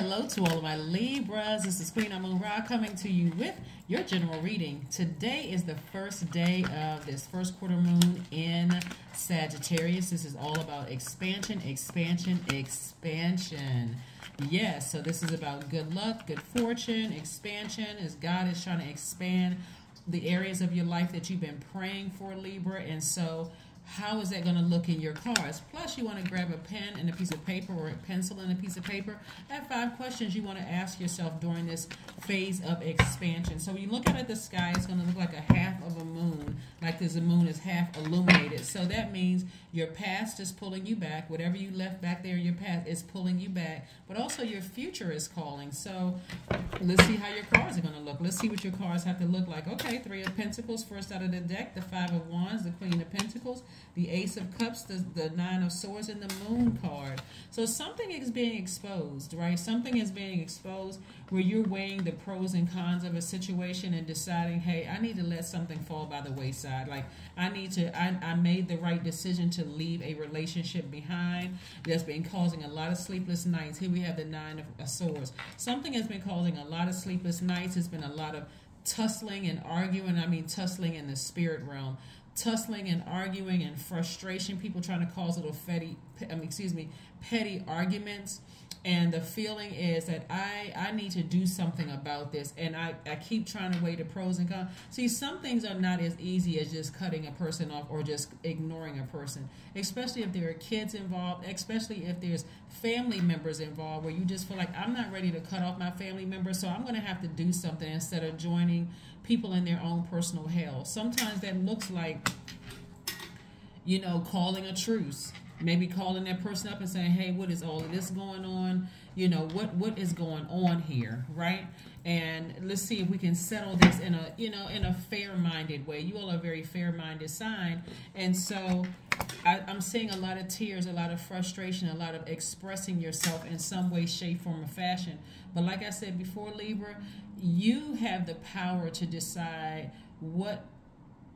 Hello to all of my Libras. This is Queen Moon Ra coming to you with your general reading. Today is the first day of this first quarter moon in Sagittarius. This is all about expansion, expansion, expansion. Yes, so this is about good luck, good fortune, expansion, as God is trying to expand the areas of your life that you've been praying for, Libra. And so how is that going to look in your cards? Plus, you want to grab a pen and a piece of paper, or a pencil and a piece of paper. I have 5 questions you want to ask yourself during this phase of expansion. So when you look out at the sky, it's going to look like a half of a moon, like the moon is half illuminated. So that means your past is pulling you back. Whatever you left back there in your past is pulling you back. But also your future is calling. So let's see how your cards are going to look. Let's see what your cards have to look like. Okay, 3 of Pentacles first out of the deck, the 5 of Wands, the Queen of Pentacles, the Ace of Cups, the 9 of Swords, and the Moon card. So something is being exposed, right? Something is being exposed where you're weighing the pros and cons of a situation and deciding, hey, I need to let something fall by the wayside. Like, I made the right decision to leave a relationship behind that's been causing a lot of sleepless nights. Here we have the 9 of Swords. Something has been causing a lot of sleepless nights. It's been a lot of tussling and arguing. I mean, tussling in the spirit realm. Tussling and arguing and frustration, people trying to cause little petty arguments. And the feeling is that I need to do something about this, and I keep trying to weigh the pros and cons. See, some things are not as easy as just cutting a person off or just ignoring a person, especially if there are kids involved, especially if there's family members involved, where you just feel like, I'm not ready to cut off my family member, so I'm going to have to do something instead of joining people in their own personal hell. Sometimes that looks like, you know, calling a truce. Maybe calling that person up and saying, hey, what is all of this going on? You know, what is going on here, right? And let's see if we can settle this in a, you know, in a fair-minded way. You all are a very fair-minded sign. And so I'm seeing a lot of tears, a lot of frustration, a lot of expressing yourself in some way, shape, form, or fashion. But like I said before, Libra, you have the power to decide what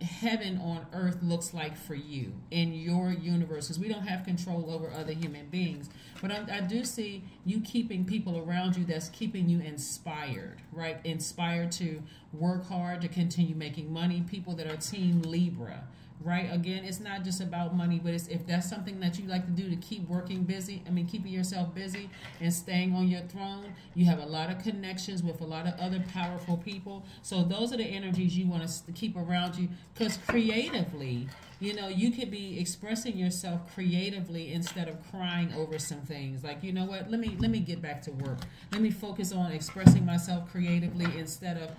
heaven on earth looks like for you in your universe, because we don't have control over other human beings. But I do see you keeping people around you that's keeping you inspired, right? Inspired to work hard, to continue making money. People that are team Libra, right? Again, it's not just about money, but it's, if that's something that you like to do to keep working busy, I mean, keeping yourself busy and staying on your throne, you have a lot of connections with a lot of other powerful people. So those are the energies you want to keep around you, because creatively, you know, you could be expressing yourself creatively instead of crying over some things. Like, you know what, let me get back to work. Let me focus on expressing myself creatively instead of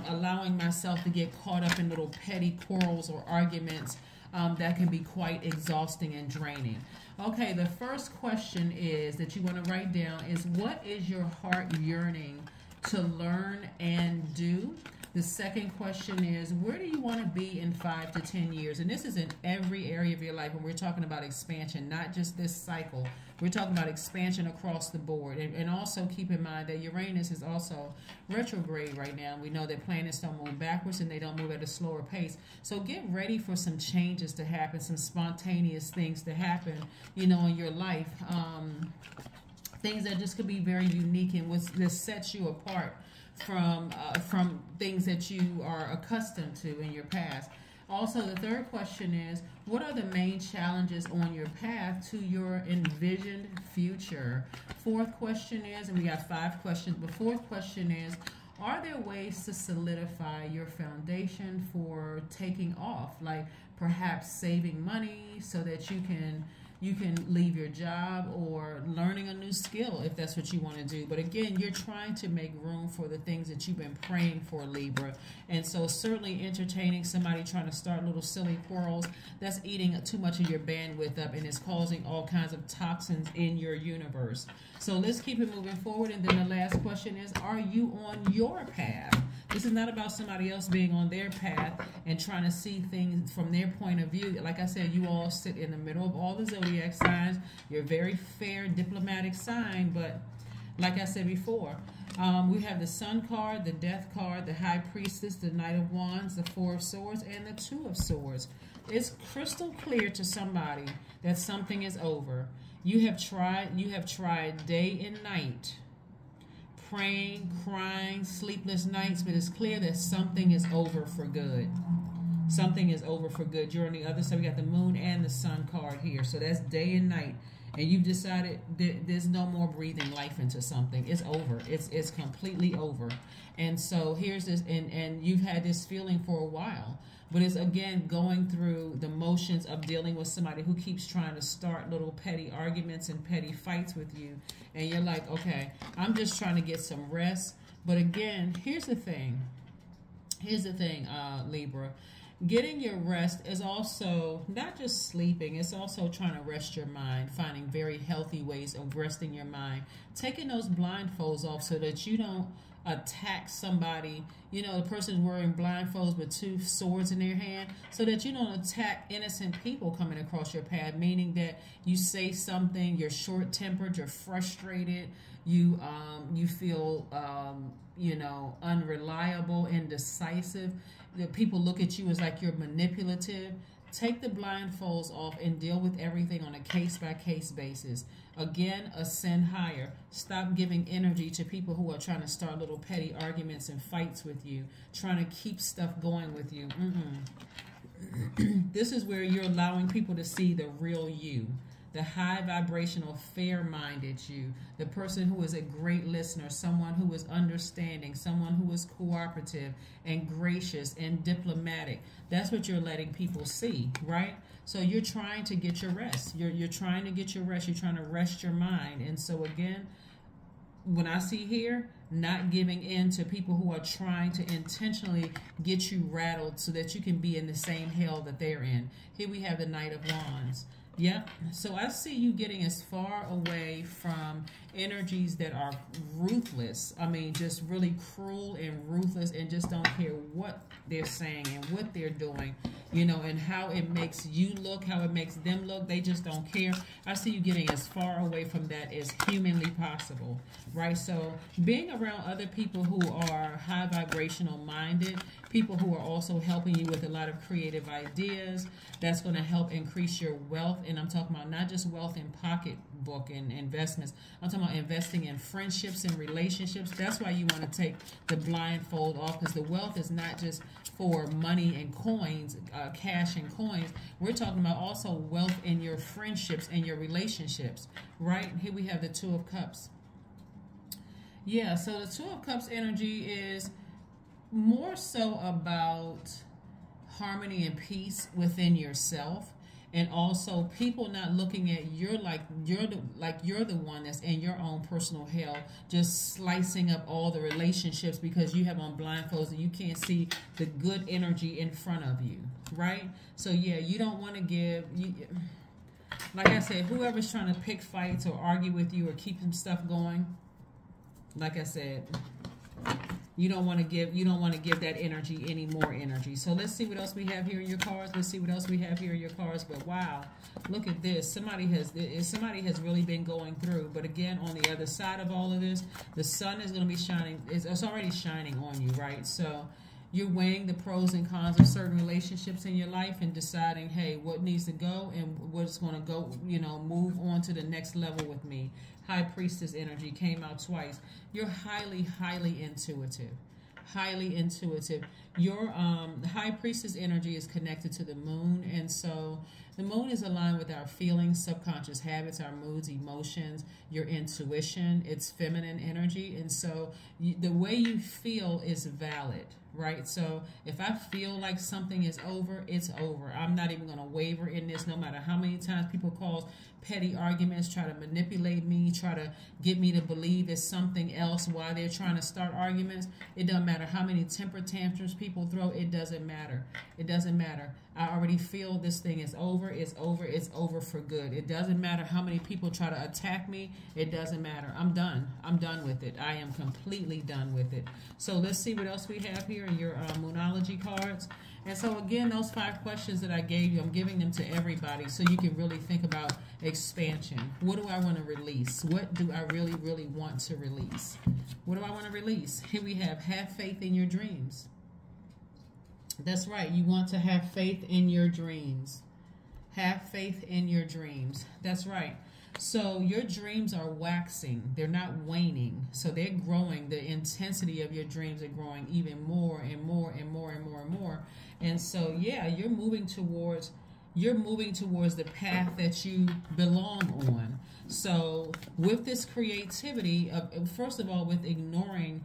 allowing myself to get caught up in little petty quarrels or arguments that can be quite exhausting and draining. Okay, the first question is that you want to write down is, what is your heart yearning to learn and do? The second question is, where do you want to be in 5 to 10 years? And this is in every area of your life when we're talking about expansion, not just this cycle. We're talking about expansion across the board. And also keep in mind that Uranus is also retrograde right now. We know that planets don't move backwards and they don't move at a slower pace. So get ready for some changes to happen, some spontaneous things to happen, you know, in your life. Things that just could be very unique and that sets you apart from things that you are accustomed to in your past. Also, the third question is, what are the main challenges on your path to your envisioned future? Fourth question is, and we got 5 questions, but fourth question is, are there ways to solidify your foundation for taking off? Like perhaps saving money so that you can leave your job, or learning a new skill if that's what you want to do. But again, you're trying to make room for the things that you've been praying for, Libra. And so certainly entertaining somebody trying to start little silly quarrels, that's eating too much of your bandwidth up and is causing all kinds of toxins in your universe. So let's keep it moving forward. And then the last question is, are you on your path? This is not about somebody else being on their path and trying to see things from their point of view. Like I said, you all sit in the middle of all the zodiac signs. You're a very fair, diplomatic sign, but like I said before, we have the Sun card, the Death card, the High Priestess, the Knight of Wands, the 4 of Swords, and the 2 of Swords. It's crystal clear to somebody that something is over. You have tried day and night praying, crying, sleepless nights, but it's clear that something is over for good. Something is over for good. You're on the other side. We got the moon and the sun card here. So that's day and night. And you've decided there's no more breathing life into something. It's over. It's completely over. And so here's this, and you've had this feeling for a while. But it's, again, going through the motions of dealing with somebody who keeps trying to start little petty arguments and petty fights with you. And you're like, okay, I'm just trying to get some rest. But again, here's the thing. Here's the thing, Libra. Getting your rest is also not just sleeping. It's also trying to rest your mind, finding very healthy ways of resting your mind. Taking those blindfolds off so that you don't attack somebody. You know, the person's wearing blindfolds with two swords in their hand, so that you don't attack innocent people coming across your path, meaning that you say something, you're short-tempered, you're frustrated, you feel you know, unreliable, indecisive. The people look at you as like you're manipulative. Take the blindfolds off and deal with everything on a case-by-case basis. Again, ascend higher. Stop giving energy to people who are trying to start little petty arguments and fights with you, trying to keep stuff going with you. This is where you're allowing people to see the real you, the high vibrational, fair-minded you, the person who is a great listener, someone who is understanding, someone who is cooperative and gracious and diplomatic. That's what you're letting people see, right? So you're trying to get your rest. You're trying to get your rest. You're trying to rest your mind. And so again, when I see here, not giving in to people who are trying to intentionally get you rattled so that you can be in the same hell that they're in. Here we have the Knight of Wands. Yep. So I see you getting as far away from energies that are ruthless. I mean, just really cruel and ruthless and just don't care what they're saying and what they're doing, you know, and how it makes you look, how it makes them look. They just don't care. I see you getting as far away from that as humanly possible, right? So being around other people who are high vibrational minded, people who are also helping you with a lot of creative ideas, that's going to help increase your wealth. And I'm talking about not just wealth in pocketbook and investments. I'm talking about investing in friendships and relationships. That's why you want to take the blindfold off, because the wealth is not just for money and coins, cash and coins. We're talking about also wealth in your friendships and your relationships, right? Here we have the Two of Cups. Yeah, so the Two of Cups energy is more so about harmony and peace within yourself, and also people not looking at you're the one that's in your own personal hell, just slicing up all the relationships because you have on blindfolds and you can't see the good energy in front of you, right? So yeah, you don't want to give like I said, whoever's trying to pick fights or argue with you or keep some stuff going, like I said, you don't want to give that energy any more energy. So let's see what else we have here in your cards. Let's see what else we have here in your cards. But wow, look at this. Somebody has really been going through. But again, on the other side of all of this, the sun is going to be shining. It's already shining on you, right? So you're weighing the pros and cons of certain relationships in your life and deciding, hey, what needs to go and what's going to go, you know, move on to the next level with me. High Priestess energy came out twice. You're highly, highly intuitive. Highly intuitive. Your High Priestess energy is connected to the moon, and so the moon is aligned with our feelings, subconscious habits, our moods, emotions, your intuition. It's feminine energy, and so the way you feel is valid, right? So if I feel like something is over, it's over. I'm not even going to waver in this, no matter how many times people cause petty arguments, try to manipulate me, try to get me to believe it's something else while they're trying to start arguments. It doesn't matter how many temper tantrums people throw. It doesn't matter. It doesn't matter. I already feel this thing is over. It's over. It's over for good. It doesn't matter how many people try to attack me. It doesn't matter. I'm done. I'm done with it. I am completely done with it. So let's see what else we have here in your Moonology cards. And so again, those 5 questions that I gave you, I'm giving them to everybody so you can really think about expansion. What do I want to release? What do I really, really want to release? What do I want to release? Here we have faith in your dreams. That's right. You want to have faith in your dreams. Have faith in your dreams. That's right. So your dreams are waxing. They're not waning. So they're growing. The intensity of your dreams are growing even more and more and more and more and more. And so, yeah, you're moving towards the path that you belong on. So with this creativity, first of all, with ignoring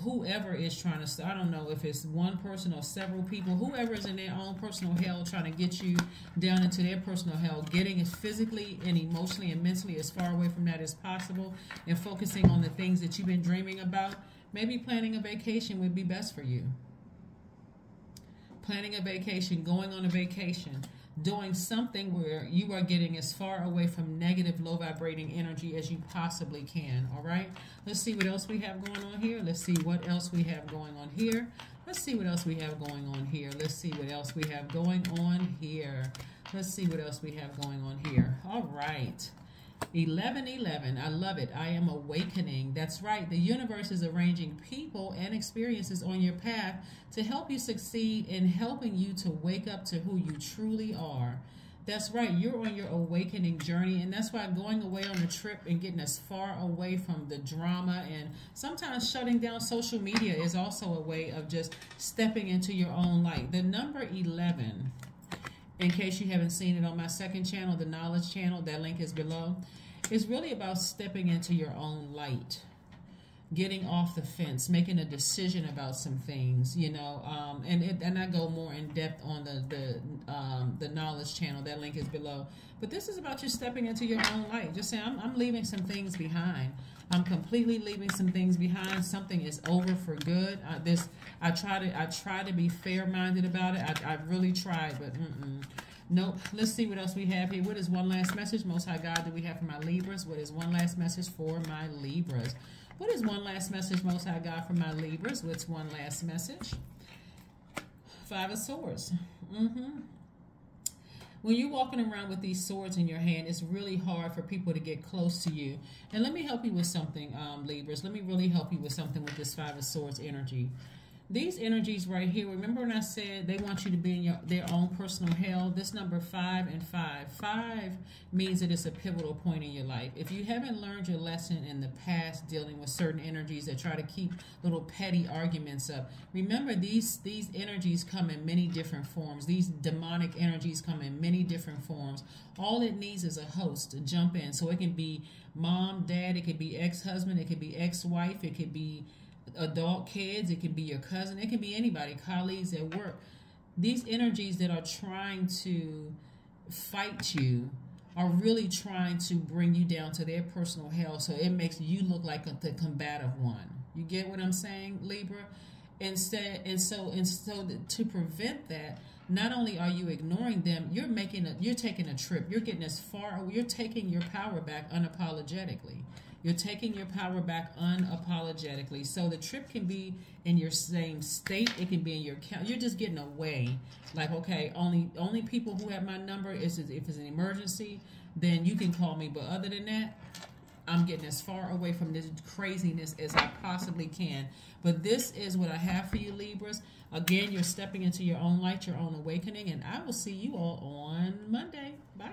whoever is trying to, I don't know if it's one person or several people, whoever is in their own personal hell trying to get you down into their personal hell, getting as physically and emotionally and mentally as far away from that as possible, and focusing on the things that you've been dreaming about. Maybe planning a vacation would be best for you. Planning a vacation, going on a vacation, doing something where you are getting as far away from negative, low vibrating energy as you possibly can. All right, let's see what else we have going on here. Let's see what else we have going on here. Let's see what else we have going on here. Let's see what else we have going on here. Let's see what else we have going on here. All right, 1111. I love it. I am awakening. That's right. The universe is arranging people and experiences on your path to help you succeed in helping you to wake up to who you truly are. That's right. You're on your awakening journey, and that's why going away on a trip and getting as far away from the drama and sometimes shutting down social media is also a way of just stepping into your own light. The number 11, in case you haven't seen it on my second channel, the Knowledge channel, that link is below. It's really about stepping into your own light, getting off the fence, making a decision about some things, you know, and I go more in depth on the Knowledge channel. That link is below. But this is about you stepping into your own light. Just saying, I'm leaving some things behind. I'm completely leaving some things behind. Something is over for good. I try to be fair-minded about it. I really tried, but nope. Let's see what else we have here. What is one last message? Most High God, do we have for my Libras? What is one last message for my Libras? What is one last message, Most High God, for my Libras? What's one last message? Five of Swords. When you're walking around with these swords in your hand, it's really hard for people to get close to you. And let me help you with something, Libras. Let me really help you with something with this Five of Swords energy. These energies right here, remember when I said they want you to be in their own personal hell? This number 5 and 5. 5 means that it's a pivotal point in your life. If you haven't learned your lesson in the past dealing with certain energies that try to keep little petty arguments up, remember these energies come in many different forms. These demonic energies come in many different forms. All it needs is a host to jump in. So it can be mom, dad, it could be ex-husband, it could be ex-wife, it could be adult kids, it can be your cousin, it can be anybody, colleagues at work. These energies that are trying to fight you are really trying to bring you down to their personal hell, so it makes you look like the combative one. You get what I'm saying, Libra? And so to prevent that, not only are you ignoring them, you're taking a trip. You're getting as far, you're taking your power back unapologetically. You're taking your power back unapologetically. So the trip can be in your same state. It can be in your account. You're just getting away. Like, okay, only people who have my number is if it's an emergency, then you can call me. But other than that, I'm getting as far away from this craziness as I possibly can. But this is what I have for you, Libras. Again, you're stepping into your own light, your own awakening. And I will see you all on Monday. Bye.